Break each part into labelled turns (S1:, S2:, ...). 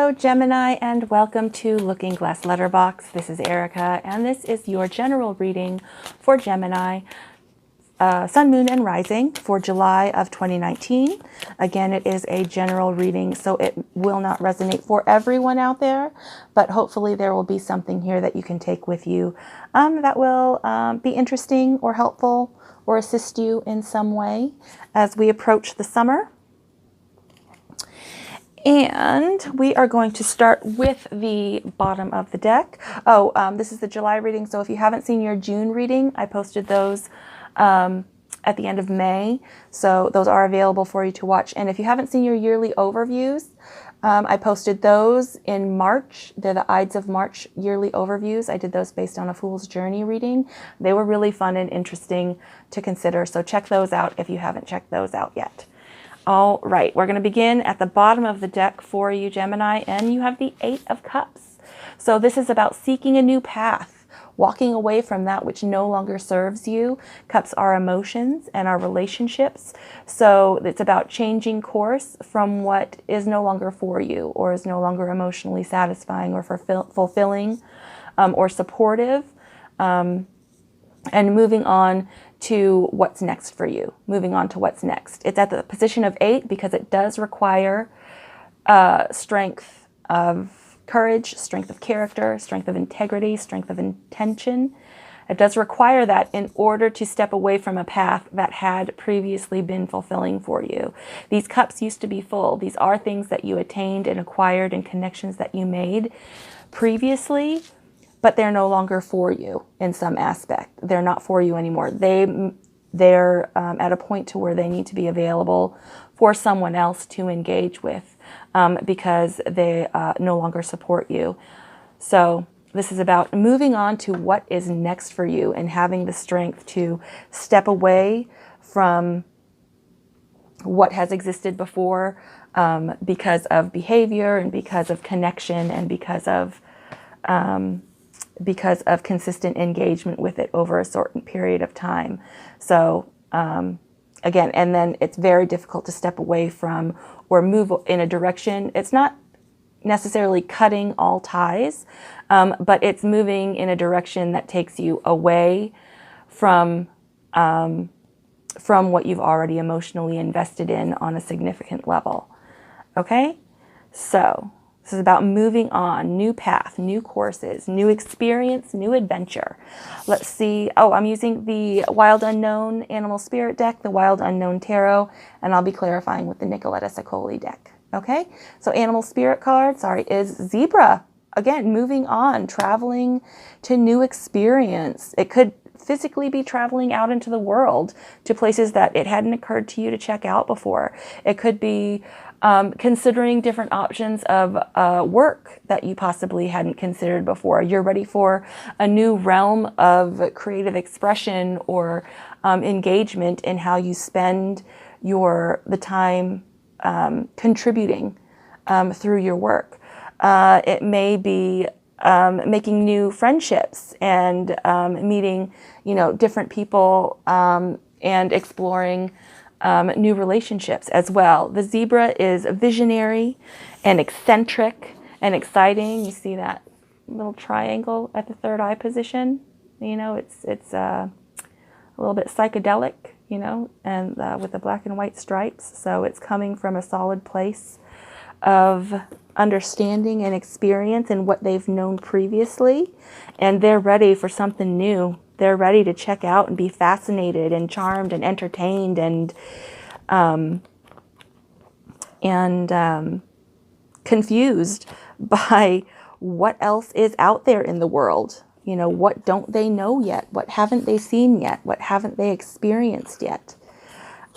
S1: Hello Gemini, and welcome to Looking Glass Letterbox. This is Erica, and this is your general reading for Gemini, Sun, Moon, and Rising for July of 2019. Again, it is a general reading, so it will not resonate for everyone out there, but hopefully there will be something here that you can take with you that will be interesting or helpful or assist you in some way as we approach the summer. And we are going to start with the bottom of the deck. This is the July reading, so if you haven't seen your June reading, I posted those at the end of May, so those are available for you to watch. And if you haven't seen your yearly overviews, I posted those in March. They're the Ides of March yearly overviews. I did those based on a Fool's Journey reading. They were really fun and interesting to consider, so check those out if you haven't checked those out yet. All right, we're going to begin at the bottom of the deck for you, Gemini, and you have the Eight of Cups. So this is about seeking a new path, walking away from that which no longer serves you. Cups are emotions and our relationships. So it's about changing course from what is no longer for you or is no longer emotionally satisfying or fulfilling or supportive, and moving on to what's next for you, moving on to what's next. It's at the position of 8 because it does require strength of courage, strength of character, strength of integrity, strength of intention. It does require that in order to step away from a path that had previously been fulfilling for you. These cups used to be full. These are things that you attained and acquired and connections that you made previously, but they're no longer for you in some aspect. They're not for you anymore. They're at a point to where they need to be available for someone else to engage with because they no longer support you. So this is about moving on to what is next for you and having the strength to step away from what has existed before because of behavior and because of connection and because of consistent engagement with it over a certain period of time. So again, and then it's very difficult to step away from or move in a direction. It's not necessarily cutting all ties, but it's moving in a direction that takes you away from what you've already emotionally invested in on a significant level. Okay, so this is about moving on, new path, new courses, new experience, new adventure. Let's see. Oh, I'm using the Wild Unknown Animal Spirit deck, the Wild Unknown Tarot, and I'll be clarifying with the Nicoletta Ceccoli deck. Okay, so Animal Spirit card, is Zebra. Again, moving on, traveling to new experience. It could physically be traveling out into the world to places that it hadn't occurred to you to check out before. It could be considering different options of work that you possibly hadn't considered before. You're ready for a new realm of creative expression or engagement in how you spend the time contributing through your work. It may be making new friendships and meeting, different people and exploring new relationships as well. The zebra is visionary and eccentric and exciting. You see that little triangle at the third eye position? It's a little bit psychedelic, and with the black and white stripes. So it's coming from a solid place of understanding and experience and what they've known previously, and they're ready for something new. They're ready to check out and be fascinated and charmed and entertained and confused by what else is out there in the world. What don't they know yet? What haven't they seen yet? What haven't they experienced yet?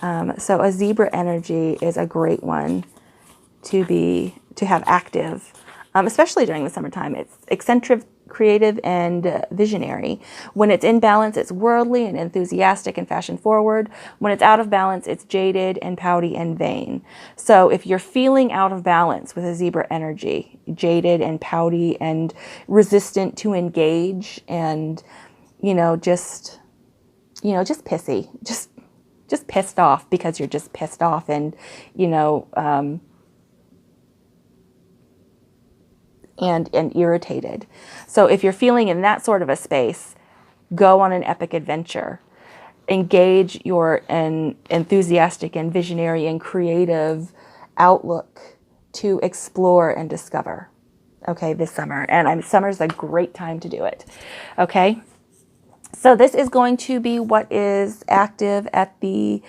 S1: So a zebra energy is a great one to have active, especially during the summertime. It's eccentric, creative, and visionary. When it's in balance, it's worldly and enthusiastic and fashion forward. When it's out of balance, it's jaded and pouty and vain. So if you're feeling out of balance with a zebra energy, jaded and pouty and resistant to engage and, just pissy, just pissed off because you're just pissed off and, and irritated. So if you're feeling in that sort of a space, go on an epic adventure. Engage your enthusiastic and visionary and creative outlook to explore and discover, okay, this summer. And summer's a great time to do it, okay? So this is going to be what is active at the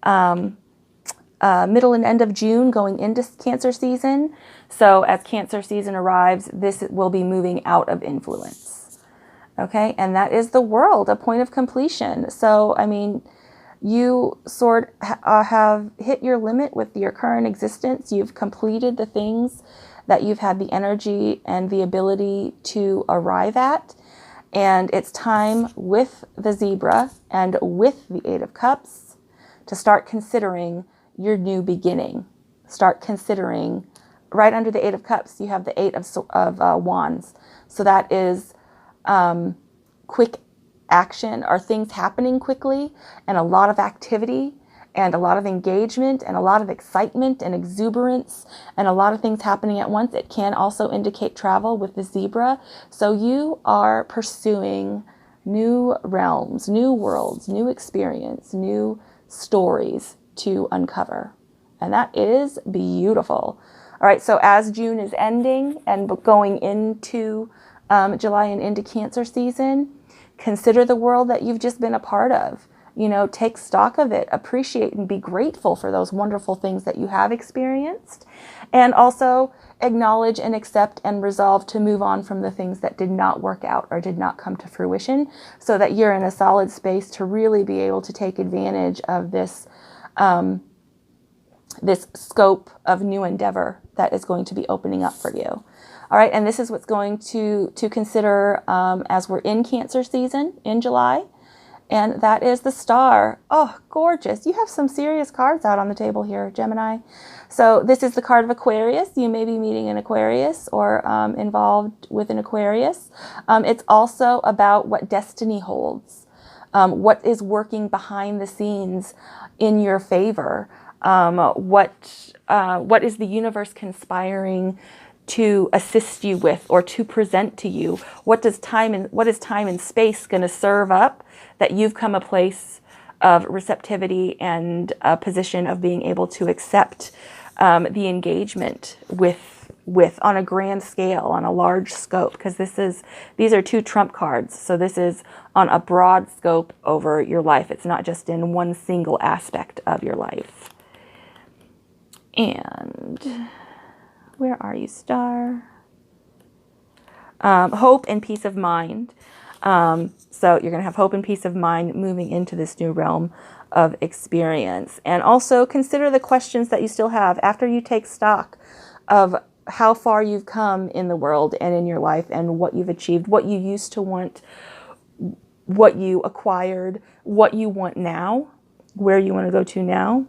S1: middle and end of June, going into Cancer season. So as Cancer season arrives, this will be moving out of influence. Okay, and that is the world, a point of completion. So, I mean, you have hit your limit with your current existence. You've completed the things that you've had the energy and the ability to arrive at. And it's time with the zebra and with the Eight of Cups to start considering your new beginning. Start considering, right under the Eight of Cups, you have the Eight of Wands. So that is quick action, or things happening quickly, and a lot of activity, and a lot of engagement, and a lot of excitement and exuberance, and a lot of things happening at once. It can also indicate travel with the zebra. So you are pursuing new realms, new worlds, new experience, new stories to uncover. And that is beautiful. All right, so as June is ending and going into July and into Cancer season, consider the world that you've just been a part of. You know, take stock of it, appreciate and be grateful for those wonderful things that you have experienced, and also acknowledge and accept and resolve to move on from the things that did not work out or did not come to fruition, so that you're in a solid space to really be able to take advantage of this this scope of new endeavor that is going to be opening up for you. All right, and this is what's going to consider as we're in Cancer season in July, and that is the Star. Oh, gorgeous. You have some serious cards out on the table here, Gemini. So this is the card of Aquarius. You may be meeting an Aquarius or involved with an Aquarius. It's also about what destiny holds, what is working behind the scenes in your favor, what is the universe conspiring to assist you with or to present to you? What is time and space going to serve up that you've come a place of receptivity and a position of being able to accept the engagement with on a grand scale, on a large scope, because these are two trump cards. So this is on a broad scope over your life. It's not just in one single aspect of your life. And where are you, Star? Hope and peace of mind. So you're going to have hope and peace of mind moving into this new realm of experience. And also consider the questions that you still have after you take stock of how far you've come in the world and in your life and what you've achieved, what you used to want, what you acquired, what you want now, where you want to go to now.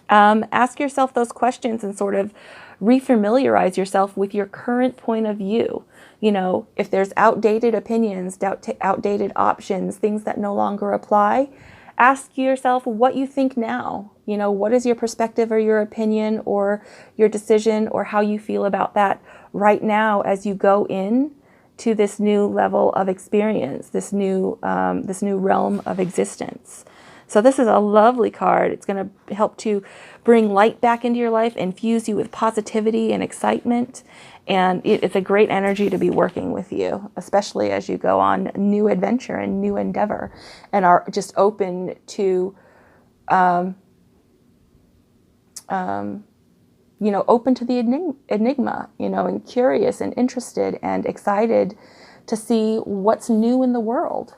S1: Ask yourself those questions and sort of refamiliarize yourself with your current point of view. You know, if there's outdated opinions, outdated options, things that no longer apply, ask yourself what you think now. You know, what is your perspective or your opinion or your decision or how you feel about that right now as you go in to this new level of experience, this new realm of existence. So this is a lovely card. It's going to help to bring light back into your life, infuse you with positivity and excitement. And it's a great energy to be working with you, especially as you go on new adventure and new endeavor and are just open to, open to the enigma, and curious and interested and excited to see what's new in the world.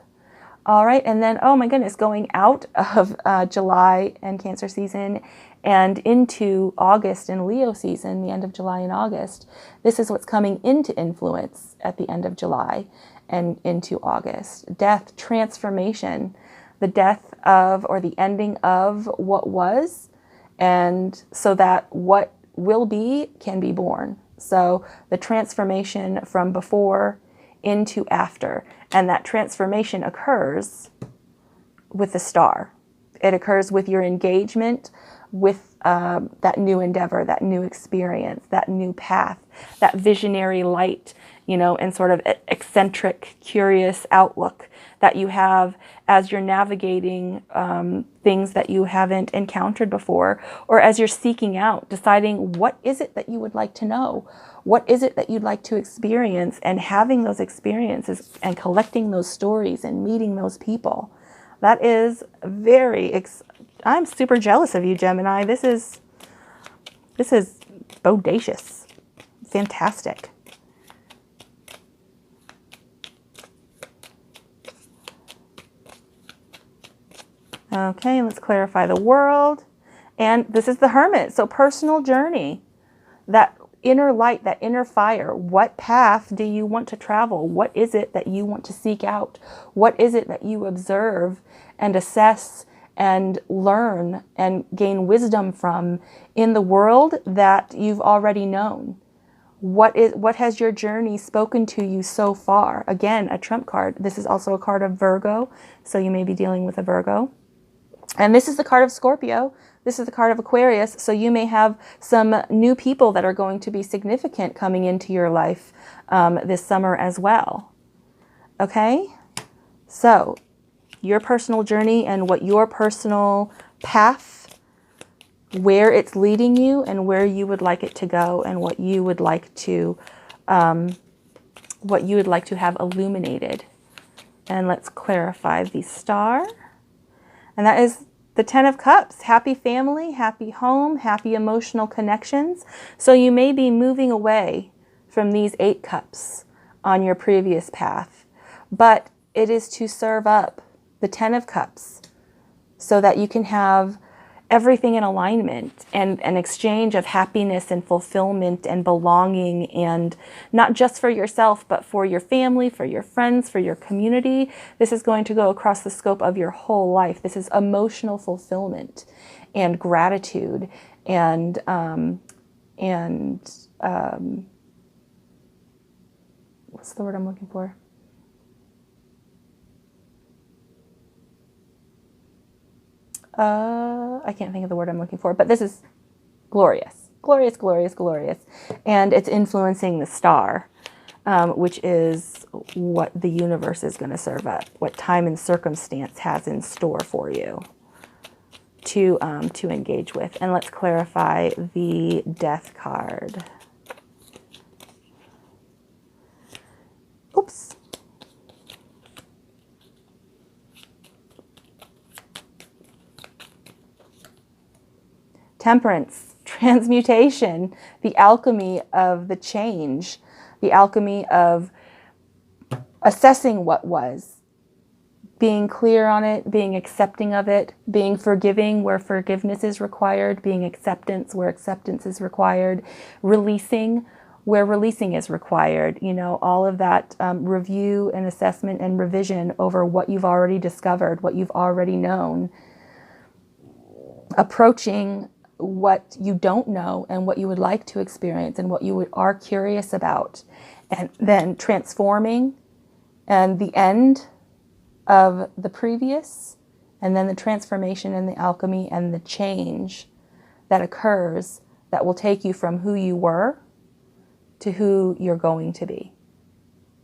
S1: All right, and then, oh my goodness, going out of July and Cancer season and into August and Leo season, the end of July and August, this is what's coming into influence at the end of July and into August. Death, transformation, the death of or the ending of what was, and so that what will be can be born. So the transformation from before into after. And that transformation occurs with the Star. It occurs with your engagement with that new endeavor, that new experience, that new path, that visionary light, you know, and sort of eccentric, curious outlook that you have as you're navigating things that you haven't encountered before, or as you're seeking out, deciding what is it that you would like to know, what is it that you'd like to experience, and having those experiences and collecting those stories and meeting those people. That is I'm super jealous of you, Gemini. This is bodacious. Fantastic. Okay, let's clarify the world. And this is the Hermit. So personal journey, that inner light, that inner fire. What path do you want to travel? What is it that you want to seek out? What is it that you observe and assess and learn and gain wisdom from in the world that you've already known? What has your journey spoken to you so far? Again, a trump card. This is also a card of Virgo, so you may be dealing with a Virgo. And this is the card of Scorpio. This is the card of Aquarius. So you may have some new people that are going to be significant coming into your life this summer as well. Okay? So your personal journey and what your personal path, where it's leading you and where you would like it to go, and what you would like to have illuminated. And let's clarify the star. And that is the Ten of Cups. Happy family, happy home, happy emotional connections. So you may be moving away from these 8 cups on your previous path, but it is to serve up the 10 of Cups so that you can have everything in alignment and an exchange of happiness and fulfillment and belonging, and not just for yourself, but for your family, for your friends, for your community. This is going to go across the scope of your whole life. This is emotional fulfillment and gratitude and what's the word I'm looking for? I can't think of the word I'm looking for, but this is glorious, glorious, glorious, glorious. And it's influencing the star, which is what the universe is going to serve up, what time and circumstance has in store for you to engage with. And let's clarify the Death card. Oops. Temperance, transmutation, the alchemy of the change, the alchemy of assessing what was, being clear on it, being accepting of it, being forgiving where forgiveness is required, being acceptance where acceptance is required, releasing where releasing is required. You know, all of that review and assessment and revision over what you've already discovered, what you've already known, approaching what you don't know and what you would like to experience and what you are curious about, and then transforming, and the end of the previous, and then the transformation and the alchemy and the change that occurs that will take you from who you were to who you're going to be.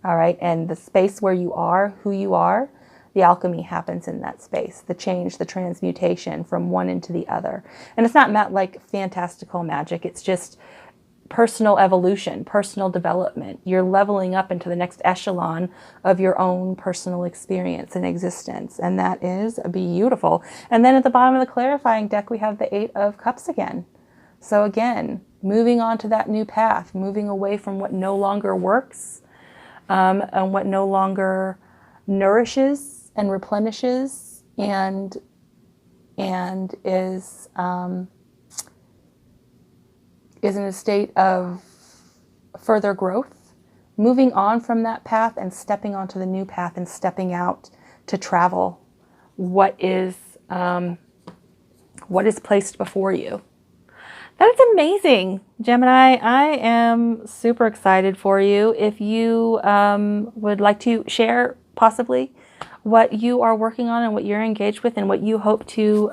S1: All right, and the space where you are, who you are, the alchemy happens in that space, the change, the transmutation from one into the other. And it's not like fantastical magic. It's just personal evolution, personal development. You're leveling up into the next echelon of your own personal experience and existence. And that is beautiful. And then at the bottom of the clarifying deck, we have the 8 of Cups again. So again, moving on to that new path, moving away from what no longer works, and what no longer nourishes and replenishes and is in a state of further growth, moving on from that path and stepping onto the new path and stepping out to travel what is placed before you. That is amazing, Gemini. I am super excited for you. If you would like to share possibly what you are working on and what you're engaged with and what you hope to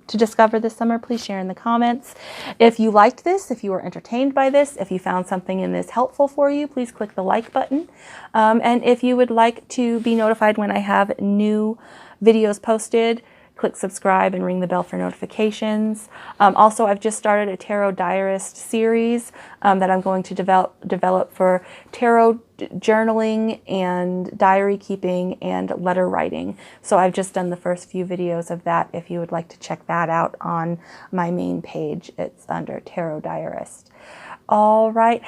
S1: discover this summer, please share in the comments. If you liked this, if you were entertained by this, if you found something in this helpful for you, please click the like button. And if you would like to be notified when I have new videos posted, click subscribe and ring the bell for notifications. Also, I've just started a tarot diarist series that I'm going to develop for tarot journaling and diary keeping and letter writing. So I've just done the first few videos of that. If you would like to check that out on my main page, it's under Tarot Diarist. All right,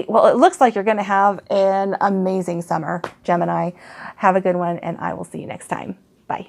S1: well, it looks like you're going to have an amazing summer, Gemini. Have a good one, and I will see you next time. Bye.